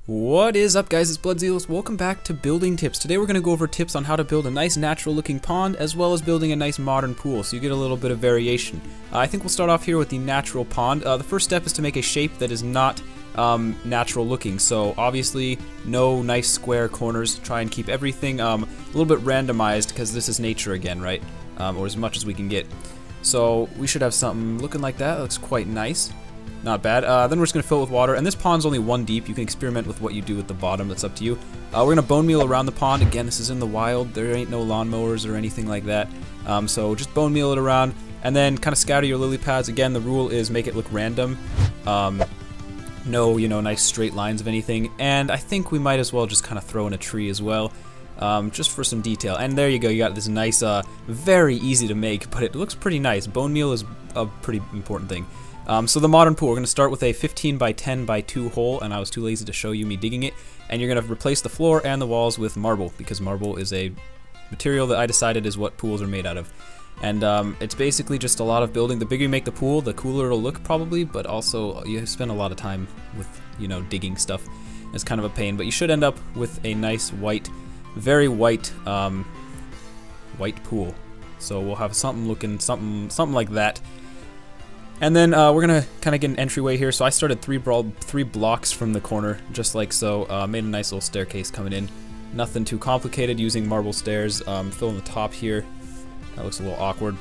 What is up, guys? It's BloodZelos. Welcome back to Building Tips. Today we're going to go over tips on how to build a nice natural looking pond as well as building a nice modern pool, so you get a little bit of variation. I think we'll start off here with the natural pond. The first step is to make a shape that is not natural looking, so obviously no nice square corners. Try and keep everything a little bit randomized because this is nature again, right? Or as much as we can get. So we should have something looking like that. That looks quite nice. Not bad. Then we're just going to fill it with water, and this pond's only 1 deep. You can experiment with what you do at the bottom. That's up to you. We're going to bone meal around the pond. Again, this is in the wild. There ain't no lawnmowers or anything like that. So just bone meal it around, and then kind of scatter your lily pads. Again, the rule is make it look random. No, nice straight lines of anything. And I think we might as well just kind of throw in a tree as well, just for some detail. And there you go. You got this nice, very easy to make, but it looks pretty nice. Bone meal is a pretty important thing. So the modern pool, we're going to start with a 15 by 10 by 2 hole, and I was too lazy to show you me digging it. And you're going to replace the floor and the walls with marble, because marble is a material that I decided is what pools are made out of. And it's basically just a lot of building. The bigger you make the pool, the cooler it'll look probably, but also you spend a lot of time with, digging stuff. It's kind of a pain, but you should end up with a nice white, very white, white pool. So we'll have something looking, something like that. And then we're going to kind of get an entryway here. So I started three blocks from the corner, just like so. Made a nice little staircase coming in. Nothing too complicated, using marble stairs. Filling the top here. That looks a little awkward.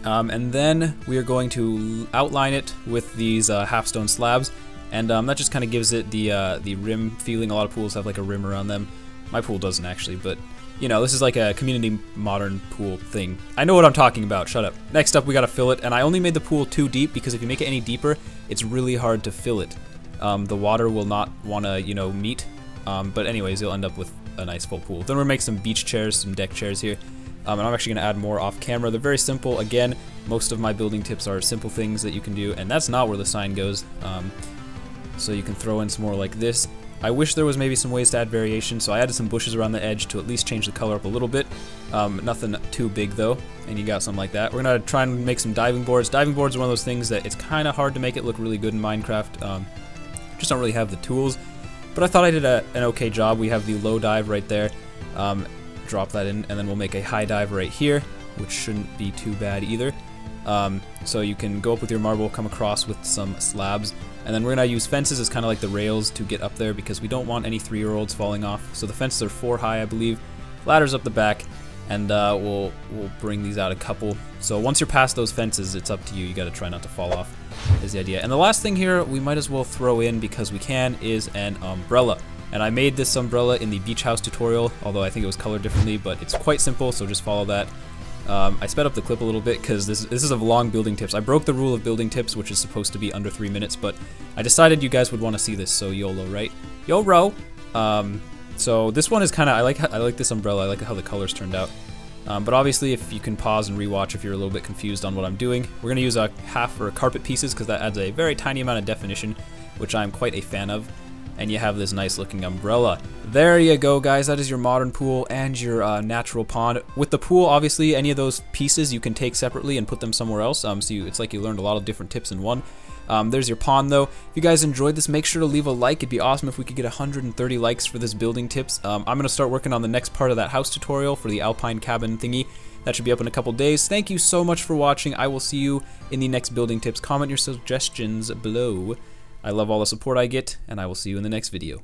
And then we are going to outline it with these half-stone slabs. And that just kind of gives it the rim feeling. A lot of pools have like a rim around them. My pool doesn't actually, but this is like a community modern pool thing. I know what I'm talking about, shut up. Next up, we gotta fill it, and I only made the pool too deep because if you make it any deeper, it's really hard to fill it. The water will not wanna, meet, but anyways, you'll end up with a nice full pool. Then we'll make some beach chairs, some deck chairs here, and I'm actually gonna add more off camera. They're very simple. Again, most of my building tips are simple things that you can do, and that's not where the sign goes. So you can throw in some more like this. I wish there was maybe some ways to add variation, so I added some bushes around the edge to at least change the color up a little bit. Nothing too big though, and you got something like that. We're gonna try and make some diving boards. Diving boards are one of those things that it's kind of hard to make it look really good in Minecraft. Just don't really have the tools, but I thought I did an okay job. We have the low dive right there. Drop that in, and then we'll make a high dive right here, which shouldn't be too bad either. So you can go up with your marble, come across with some slabs, and then we're going to use fences as kind of like the rails to get up there because we don't want any 3-year-olds falling off. So the fences are 4 high, I believe. Ladders up the back, and we'll bring these out a couple. So once you're past those fences, it's up to you. You got to try not to fall off, is the idea. And the last thing here we might as well throw in, because we can, is an umbrella. And I made this umbrella in the beach house tutorial, although I think it was colored differently, but it's quite simple, so just follow that. I sped up the clip a little bit because this is a long building tips. I broke the rule of building tips, which is supposed to be under 3 minutes, but I decided you guys would want to see this, so YOLO, right? YOLO! So this one is kind of, I like this umbrella. I like how the colors turned out. But obviously, if you can pause and rewatch if you're a little bit confused on what I'm doing, we're going to use a half or carpet pieces because that adds a very tiny amount of definition, which I'm quite a fan of. And you have this nice looking umbrella. There you go, guys. That is your modern pool and your natural pond. With the pool, obviously, any of those pieces you can take separately and put them somewhere else. So it's like you learned a lot of different tips in one. There's your pond, though. If you guys enjoyed this, make sure to leave a like. It'd be awesome if we could get 130 likes for this building tips. I'm going to start working on the next part of that house tutorial for the alpine cabin thingy. That should be up in a couple days. Thank you so much for watching. I will see you in the next building tips. Comment your suggestions below. I love all the support I get, and I will see you in the next video.